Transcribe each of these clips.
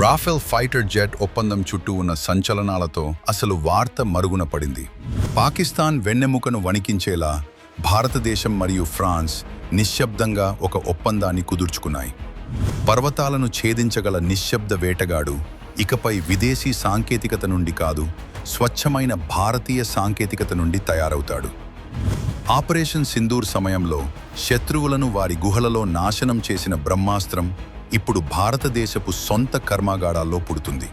Rafale fighter jet ఒప్పందం చుట్టూ ఉన్న సంచలనాలతో అసలు వార్త మరుగున పడింది. పాకిస్తాన్ వెన్నెముకను వణికించేలా భారతదేశం మరియు ఫ్రాన్స్ నిశ్శబ్దంగా ఒక ఒప్పందాన్ని కుదుర్చుకున్నాయి. పర్వతాలను ఛేదించగల నిశ్శబ్ద వేటగాడు ఇకపై విదేశీ సాంకేతికత నుండి కాదు, స్వచ్ఛమైన భారతీయ సాంకేతికత నుండి తయారవుతాడు. ఆపరేషన్ సింధూర్ సమయంలో శత్రువులను వారి గుహలలో నాశనం చేసిన బ్రహ్మాస్త్రం ఇప్పుడు భారతదేశపు సొంత కర్మాగారాల్లో పుడుతుంది.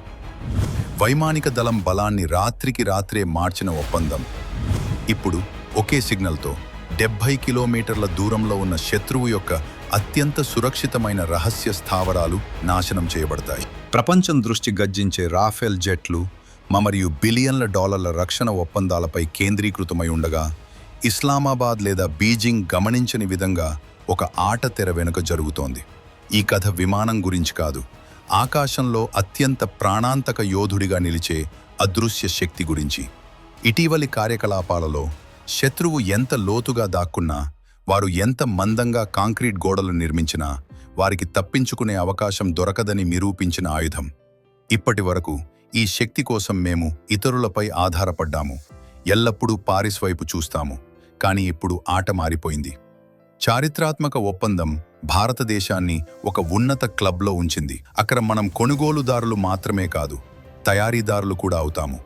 వైమానిక దళం బలాన్ని రాత్రికి రాత్రే మార్చిన ఒప్పందం ఇప్పుడు ఒకే సిగ్నల్తో 70 కిలోమీటర్ల దూరంలో ఉన్న శత్రువు యొక్క అత్యంత సురక్షితమైన రహస్య స్థావరాలు నాశనం చేయబడతాయి. ప్రపంచం దృష్టి గర్జించే రాఫెల్ జెట్లు మరియు బిలియన్ల డాలర్ల రక్షణ ఒప్పందాలపై కేంద్రీకృతమై ఉండగా, ఇస్లామాబాద్ లేదా బీజింగ్ గమనించని విధంగా ఒక ఆట తెర వెనుక జరుగుతోంది. ఈ కథ విమానం గురించి కాదు, ఆకాశంలో అత్యంత ప్రాణాంతక యోధుడిగా నిలిచే అదృశ్య శక్తి గురించి. ఇటీవలి కార్యకలాపాలలో శత్రువు ఎంత లోతుగా దాక్కున్నా, వారు ఎంత మందంగా కాంక్రీట్ గోడలు నిర్మించినా వారికి తప్పించుకునే అవకాశం దొరకదని నిరూపించిన ఆయుధం. ఇప్పటి వరకు ఈ శక్తి కోసం మేము ఇతరులపై ఆధారపడ్డాము, ఎల్లప్పుడూ పారిస్ వైపు చూస్తాము. కానీ ఇప్పుడు ఆట మారిపోయింది. చారిత్రాత్మక ఒప్పందం భారతదేశాన్ని ఒక ఉన్నత క్లబ్లో ఉంచింది. అక్కడ మనం కొనుగోలుదారులు మాత్రమే కాదు, తయారీదారులు కూడా అవుతాము.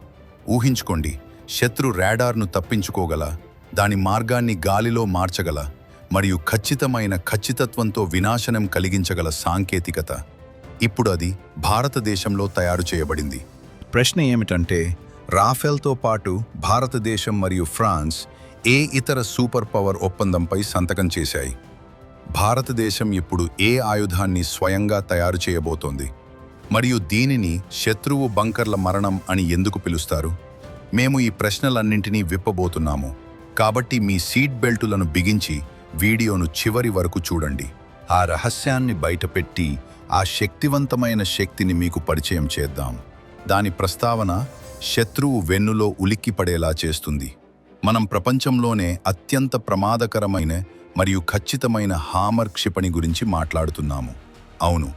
ఊహించుకోండి, శత్రు రాడార్ను తప్పించుకోగల, దాని మార్గాన్ని గాలిలో మార్చగల మరియు ఖచ్చితత్వంతో వినాశనం కలిగించగల సాంకేతికత ఇప్పుడు అది భారతదేశంలో తయారు చేయబడింది. ప్రశ్న ఏమిటంటే, రాఫెల్తో పాటు భారతదేశం మరియు ఫ్రాన్స్ ఏ ఇతర సూపర్ పవర్ ఒప్పందంపై సంతకం చేశాయి? భారతదేశం ఇప్పుడు ఏ ఆయుధాన్ని స్వయంగా తయారు చేయబోతోంది? మరియు దీనిని శత్రువు బంకర్ల మరణం అని ఎందుకు పిలుస్తారు? మేము ఈ ప్రశ్నలన్నింటినీ విప్పబోతున్నాము. కాబట్టి మీ సీట్ బెల్టులను బిగించి వీడియోను చివరి వరకు చూడండి. ఆ రహస్యాన్ని బయటపెట్టి ఆ శక్తివంతమైన శక్తిని మీకు పరిచయం చేద్దాం. దాని ప్రస్తావన శత్రువు వెన్నులో ఉలిక్కిపడేలా చేస్తుంది. మనం ప్రపంచంలోనే అత్యంత ప్రమాదకరమైన మరియు ఖచ్చితమైన హామర్ క్షిపణి గురించి మాట్లాడుతున్నాము. అవును,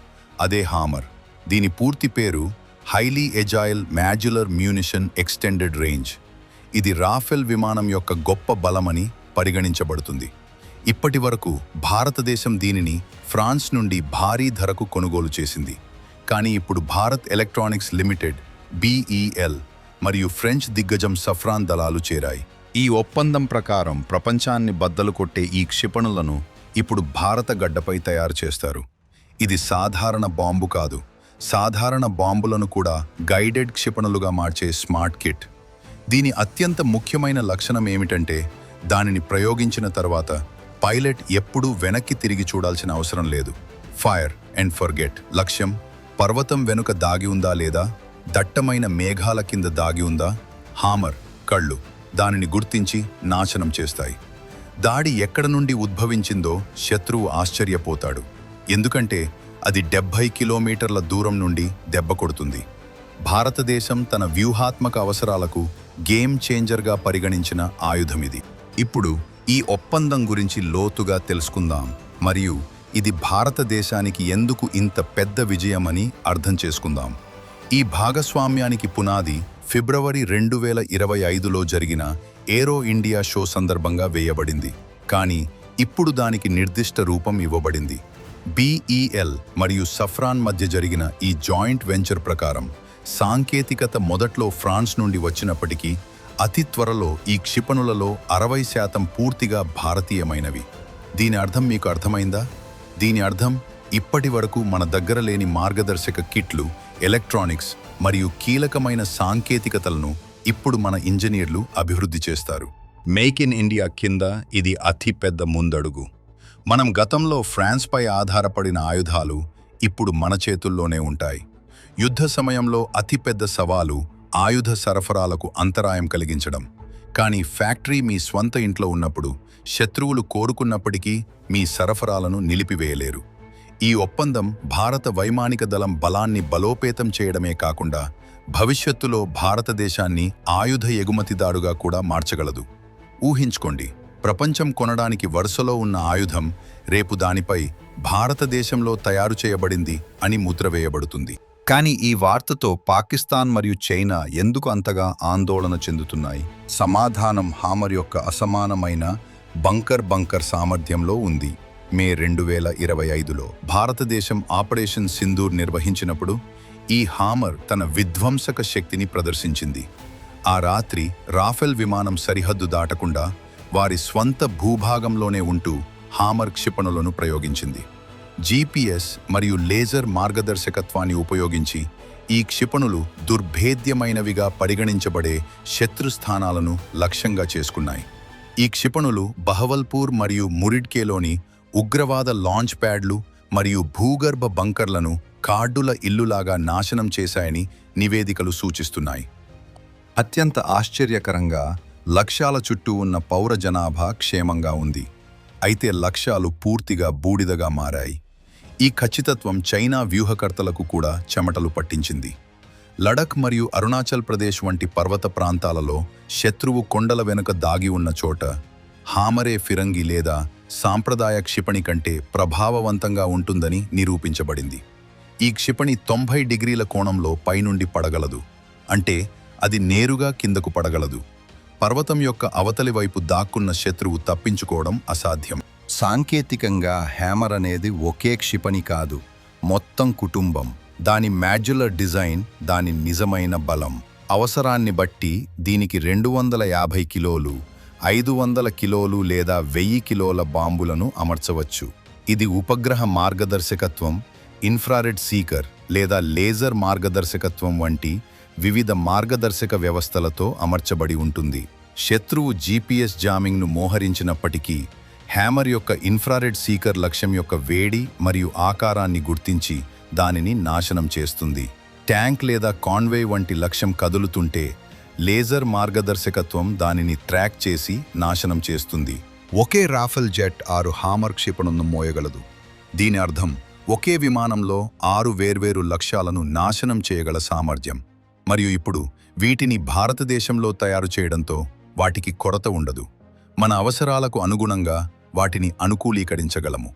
అదే హామర్. దీని పూర్తి పేరు highly agile modular munition extended range. ఇది రాఫెల్ విమానం యొక్క గొప్ప బలమని పరిగణించబడుతుంది. ఇప్పటి వరకు భారతదేశం దీనిని ఫ్రాన్స్ నుండి భారీ ధరకు కొనుగోలు చేసింది. కానీ ఇప్పుడు భారత్ ఎలక్ట్రానిక్స్ లిమిటెడ్ BEL మరియు ఫ్రెంచ్ దిగ్గజం సఫ్రాన్ దళాలు చేరాయి. ఈ ఒప్పందం ప్రకారం ప్రపంచాన్ని బద్దలు కొట్టే ఈ క్షిపణులను ఇప్పుడు భారత గడ్డపై తయారు చేస్తారు. ఇది సాధారణ బాంబు కాదు, సాధారణ బాంబులను కూడా గైడెడ్ క్షిపణులుగా మార్చే స్మార్ట్ కిట్. దీని అత్యంత ముఖ్యమైన లక్షణం ఏమిటంటే, దానిని ప్రయోగించిన తర్వాత పైలట్ ఎప్పుడూ వెనక్కి తిరిగి చూడాల్సిన అవసరం లేదు. Fire and forget. లక్ష్యం పర్వతం వెనుక దాగి ఉందా లేదా, దట్టమైన మేఘాల కింద దాగి ఉందా? హామర్ కళ్ళు దానిని గుర్తించి నాశనం చేస్తాయి. దాడి ఎక్కడ నుండి ఉద్భవించిందో శత్రువు ఆశ్చర్యపోతాడు, ఎందుకంటే అది 70 కిలోమీటర్ల దూరం నుండి దెబ్బ కొడుతుంది. భారతదేశం తన వ్యూహాత్మక అవసరాలకు గేమ్ చేంజర్గా పరిగణించిన ఆయుధమిది. ఇప్పుడు ఈ ఒప్పందం గురించి లోతుగా తెలుసుకుందాం మరియు ఇది భారతదేశానికి ఎందుకు ఇంత పెద్ద విజయమని అర్థం చేసుకుందాం. ఈ భాగస్వామ్యానికి పునాది ఫిబ్రవరి 2025లో జరిగిన ఏరో ఇండియా షో సందర్భంగా వేయబడింది. కానీ ఇప్పుడు దానికి నిర్దిష్ట రూపం ఇవ్వబడింది. BEL మరియు సఫ్రాన్ మధ్య జరిగిన ఈ జాయింట్ వెంచర్ ప్రకారం సాంకేతికత మొదట్లో ఫ్రాన్స్ నుండి వచ్చినప్పటికీ అతి త్వరలో ఈ క్షిపణులలో 60% పూర్తిగా భారతీయమైనవి. దీని అర్థం మీకు అర్థమైందా? దీని అర్థం ఇప్పటి వరకు మన దగ్గర లేని మార్గదర్శక కిట్లు, ఎలక్ట్రానిక్స్ మరియు కీలకమైన సాంకేతికతలను ఇప్పుడు మన ఇంజనీర్లు అభివృద్ధి చేస్తారు. మేక్ ఇన్ ఇండియా కింద ఇది అతి పెద్ద ముందడుగు. మనం గతంలో ఫ్రాన్స్పై ఆధారపడిన ఆయుధాలు ఇప్పుడు మన చేతుల్లోనే ఉంటాయి. యుద్ధ సమయంలో అతిపెద్ద సవాలు ఆయుధ సరఫరాలకు అంతరాయం కలిగించడం. కానీ ఫ్యాక్టరీ మీ స్వంత ఇంట్లో ఉన్నప్పుడు శత్రువులు కోరుకున్నప్పటికీ మీ సరఫరాలను నిలిపివేయలేరు. ఈ ఒప్పందం భారత వైమానిక దళం బలాన్ని బలోపేతం చేయడమే కాకుండా భవిష్యత్తులో భారతదేశాన్ని ఆయుధ ఎగుమతిదారుగా కూడా మార్చగలదు. ఊహించుకోండి, ప్రపంచం కొనడానికి వరుసలో ఉన్న ఆయుధం రేపు దానిపై భారతదేశంలో తయారు చేయబడింది అని ముద్ర వేయబడుతుంది. కానీ ఈ వార్తతో పాకిస్తాన్ మరియు చైనా ఎందుకు అంతగా ఆందోళన చెందుతున్నాయి? సమాధానం హామర్ యొక్క అసమానమైన బంకర్ సామర్థ్యంలో ఉంది. మే 2025లో భారతదేశం ఆపరేషన్ సింధూర్ నిర్వహించినప్పుడు ఈ హామర్ తన విధ్వంసక శక్తిని ప్రదర్శించింది. ఆ రాత్రి రాఫెల్ విమానం సరిహద్దు దాటకుండా వారి స్వంత భూభాగంలోనే ఉంటూ హామర్ క్షిపణులను ప్రయోగించింది. జీపీఎస్ మరియు లేజర్ మార్గదర్శకత్వాన్ని ఉపయోగించి ఈ క్షిపణులు దుర్భేద్యమైనవిగా పరిగణించబడే శత్రుస్థానాలను లక్ష్యంగా చేసుకున్నాయి. ఈ క్షిపణులు బహవల్పూర్ మరియు మురిడ్కేలోని ఉగ్రవాద లాంచ్ ప్యాడ్లు మరియు భూగర్భ బంకర్లను కార్డుల ఇల్లులాగా నాశనం చేశాయని నివేదికలు సూచిస్తున్నాయి. అత్యంత ఆశ్చర్యకరంగా లక్ష్యాల చుట్టూ ఉన్న పౌర జనాభా క్షేమంగా ఉంది. అయితే లక్ష్యాలు పూర్తిగా బూడిదగా మారాయి. ఈ ఖచ్చితత్వం చైనా వ్యూహకర్తలకు కూడా చెమటలు పట్టించింది. లడఖ్ మరియు అరుణాచల్ ప్రదేశ్ వంటి పర్వత ప్రాంతాలలో శత్రువు కొండల వెనుక దాగి ఉన్న చోట హామరే ఫిరంగి లేదా సాంప్రదాయ క్షిపణి కంటే ప్రభావవంతంగా ఉంటుందని నిరూపించబడింది. ఈ క్షిపణి 90 డిగ్రీల కోణంలో పైనుండి పడగలదు, అంటే అది నేరుగా కిందకు పడగలదు. పర్వతం యొక్క అవతలి వైపు దాక్కున్న శత్రువు తప్పించుకోవడం అసాధ్యం. సాంకేతికంగా హ్యామర్ అనేది ఒకే క్షిపణి కాదు, మొత్తం కుటుంబం. దాని మాడ్యులర్ డిజైన్ దాని నిజమైన బలం. అవసరాన్ని బట్టి దీనికి 250 కిలోలు, 500 కిలోలు లేదా 1000 కిలోల బాంబులను అమర్చవచ్చు. ఇది ఉపగ్రహ మార్గదర్శకత్వం, ఇన్ఫ్రారెడ్ సీకర్ లేదా లేజర్ మార్గదర్శకత్వం వంటి వివిధ మార్గదర్శక వ్యవస్థలతో అమర్చబడి ఉంటుంది. శత్రువు జీపీఎస్ జామింగ్ను మోహరించినప్పటికీ హ్యామర్ యొక్క ఇన్ఫ్రారెడ్ సీకర్ లక్ష్యం యొక్క వేడి మరియు ఆకారాన్ని గుర్తించి దానిని నాశనం చేస్తుంది. ట్యాంక్ లేదా కాన్వే వంటి లక్ష్యం కదులుతుంటే లేజర్ మార్గదర్శకత్వం దానిని ట్రాక్ చేసి నాశనం చేస్తుంది. ఒకే రాఫెల్ జెట్ 6 హామర్ క్షిపణులను మోయగలదు. దీని అర్థం ఒకే విమానంలో 6 వేర్వేరు లక్ష్యాలను నాశనం చేయగల సామర్థ్యం. మరియు ఇప్పుడు వీటిని భారతదేశంలో తయారు చేయడంతో వాటికి కొరత ఉండదు. మన అవసరాలకు అనుగుణంగా వాటిని అనుకూలీకరించగలము.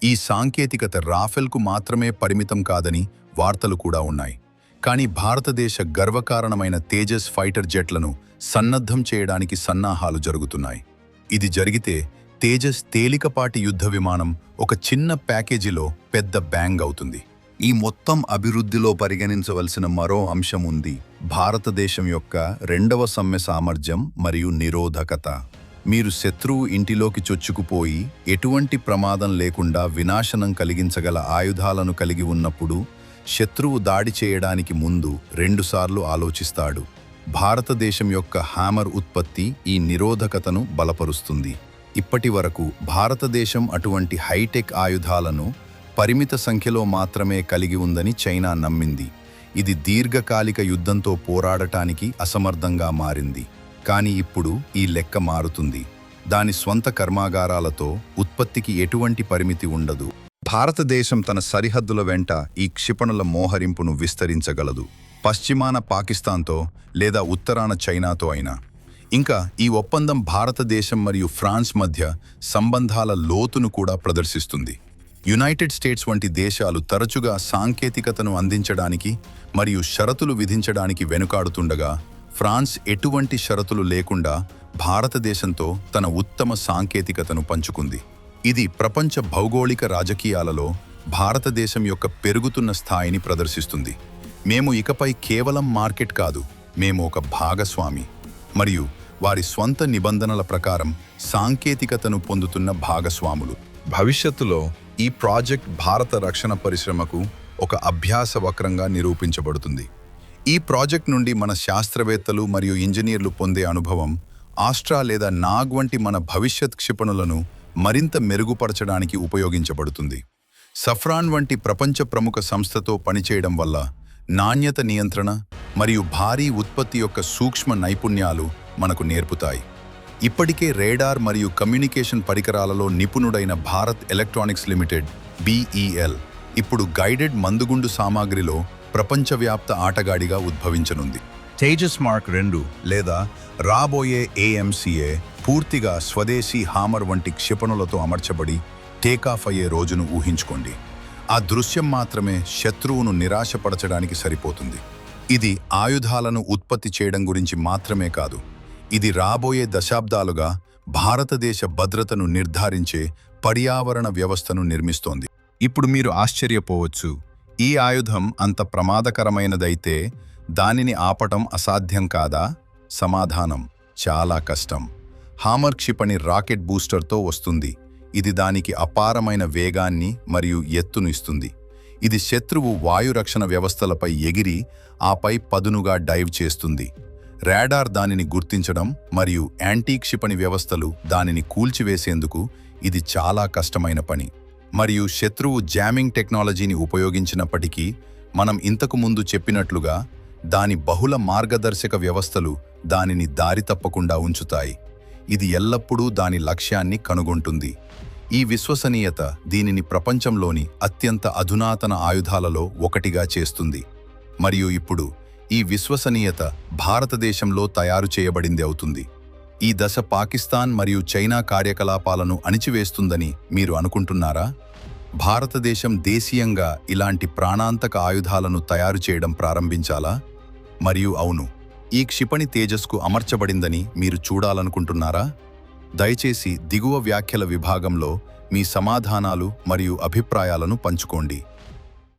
ఈ సాంకేతికత రాఫెల్కు మాత్రమే పరిమితం కాదని వార్తలు కూడా ఉన్నాయి. కానీ భారతదేశ గర్వకారణమైన తేజస్ ఫైటర్ జెట్లను సన్నద్ధం చేయడానికి సన్నాహాలు జరుగుతున్నాయి. ఇది జరిగితే తేజస్ తేలికపాటి యుద్ధ విమానం ఒక చిన్న ప్యాకేజీలో పెద్ద బ్యాంగ్ అవుతుంది. ఈ మొత్తం అభివృద్ధిలో పరిగణించవలసిన మరో అంశం ఉంది: భారతదేశం యొక్క 2వ సమ్మె సామర్థ్యం మరియు నిరోధకత. మీరు శత్రువు ఇంటిలోకి చొచ్చుకుపోయి ఎటువంటి ప్రమాదం లేకుండా వినాశనం కలిగించగల ఆయుధాలను కలిగి ఉన్నప్పుడు శత్రువు దాడి చేయడానికి ముందు 2 సార్లు ఆలోచిస్తాడు. భారతదేశం యొక్క హ్యామర్ ఉత్పత్తి ఈ నిరోధకతను బలపరుస్తుంది. ఇప్పటి వరకు భారతదేశం అటువంటి హైటెక్ ఆయుధాలను పరిమిత సంఖ్యలో మాత్రమే కలిగి ఉందని చైనా నమ్మింది. ఇది దీర్ఘకాలిక యుద్ధంతో పోరాడటానికి అసమర్థంగా మారింది. కానీ ఇప్పుడు ఈ లెక్క మారుతుంది. దాని స్వంత కర్మాగారాలతో ఉత్పత్తికి ఎటువంటి పరిమితి ఉండదు. భారతదేశం తన సరిహద్దుల వెంట ఈ క్షిపణుల మోహరింపును విస్తరించగలదు. పశ్చిమాన పాకిస్తాన్తో లేదా ఉత్తరాన చైనాతో అయినా. ఇంకా ఈ ఒప్పందం భారతదేశం మరియు ఫ్రాన్స్ మధ్య సంబంధాల లోతును కూడా ప్రదర్శిస్తుంది. యునైటెడ్ స్టేట్స్ వంటి దేశాలు తరచుగా సాంకేతికతను అందించడానికి మరియు షరతులు విధించడానికి వెనుకాడుతుండగా ఫ్రాన్స్ ఎటువంటి షరతులు లేకుండా భారతదేశంతో తన ఉత్తమ సాంకేతికతను పంచుకుంది. ఇది ప్రపంచ భౌగోళిక రాజకీయాలలో భారతదేశం యొక్క పెరుగుతున్న స్థాయిని ప్రదర్శిస్తుంది. మేము ఇకపై కేవలం మార్కెట్ కాదు, మేము ఒక భాగస్వామి మరియు వారి స్వంత నిబంధనల ప్రకారం సాంకేతికతను పొందుతున్న భాగస్వాములు. భవిష్యత్తులో ఈ ప్రాజెక్ట్ భారత రక్షణ పరిశ్రమకు ఒక అభ్యాస వక్రంగా నిరూపించబడుతుంది. ఈ ప్రాజెక్ట్ నుండి మన శాస్త్రవేత్తలు మరియు ఇంజనీర్లు పొందే అనుభవం ఆస్ట్రా లేదా నాగ్ వంటి మన భవిష్యత్ క్షిపణులను మరింత మెరుగుపరచడానికి ఉపయోగించబడుతుంది. సఫ్రాన్ వంటి ప్రపంచ ప్రముఖ సంస్థతో పనిచేయడం వల్ల నాణ్యత నియంత్రణ మరియు భారీ ఉత్పత్తి యొక్క సూక్ష్మ నైపుణ్యాలు మనకు నేర్పుతాయి. ఇప్పటికే రేడార్ మరియు కమ్యూనికేషన్ పరికరాలలో నిపుణుడైన భారత్ ఎలక్ట్రానిక్స్ లిమిటెడ్ BEL ఇప్పుడు గైడెడ్ మందుగుండు సామాగ్రిలో ప్రపంచవ్యాప్త ఆటగాడిగా ఉద్భవించనుంది. తేజస్ మార్క్ 2 లేదా రాబోయే AMCA పూర్తిగా స్వదేశీ హామర్ వంటి క్షిపణులతో అమర్చబడి టేకాఫ్ అయ్యే రోజును ఊహించుకోండి. ఆ దృశ్యం మాత్రమే శత్రువును నిరాశపరచడానికి సరిపోతుంది. ఇది ఆయుధాలను ఉత్పత్తి చేయడం గురించి మాత్రమే కాదు, ఇది రాబోయే దశాబ్దాలుగా భారతదేశ భద్రతను నిర్ధారించే పర్యావరణ వ్యవస్థను నిర్మిస్తోంది. ఇప్పుడు మీరు ఆశ్చర్యపోవచ్చు, ఈ ఆయుధం అంత ప్రమాదకరమైనదైతే దానిని ఆపటం అసాధ్యం కాదా? సమాధానం చాలా కష్టం. హామర్ క్షిపణి రాకెట్ బూస్టర్తో వస్తుంది. ఇది దానికి అపారమైన వేగాన్ని మరియు ఎత్తును ఇస్తుంది. ఇది శత్రువు వాయురక్షణ వ్యవస్థలపై ఎగిరి ఆపై పదునుగా డైవ్ చేస్తుంది. రాడార్ దానిని గుర్తించడం మరియు యాంటీ క్షిపణి వ్యవస్థలు దానిని కూల్చివేసేందుకు ఇది చాలా కష్టమైన పని. మరియు శత్రువు జామింగ్ టెక్నాలజీని ఉపయోగించినప్పటికీ మనం ఇంతకు ముందు చెప్పినట్లుగా దాని బహుళ మార్గదర్శక వ్యవస్థలు దానిని దారి తప్పకుండా ఉంచుతాయి. ఇది ఎల్లప్పుడూ దాని లక్ష్యాన్ని కనుగొంటుంది. ఈ విశ్వసనీయత దీనిని ప్రపంచంలోని అత్యంత అధునాతన ఆయుధాలలో ఒకటిగా చేస్తుంది. మరియు ఇప్పుడు ఈ విశ్వసనీయత భారతదేశంలో తయారు చేయబడింది అవుతుంది. ఈ దశ పాకిస్తాన్ మరియు చైనా కార్యకలాపాలను అణిచివేస్తుందని మీరు అనుకుంటున్నారా? భారతదేశం దేశీయంగా ఇలాంటి ప్రాణాంతక ఆయుధాలను తయారు చేయడం ప్రారంభించాలా? మరియు అవును, ఈ క్షిపణి తేజస్కు అమర్చబడిందని మీరు చూడాలనుకుంటున్నారా? దయచేసి దిగువ వ్యాఖ్యల విభాగంలో మీ సమాధానాలు మరియు అభిప్రాయాలను పంచుకోండి.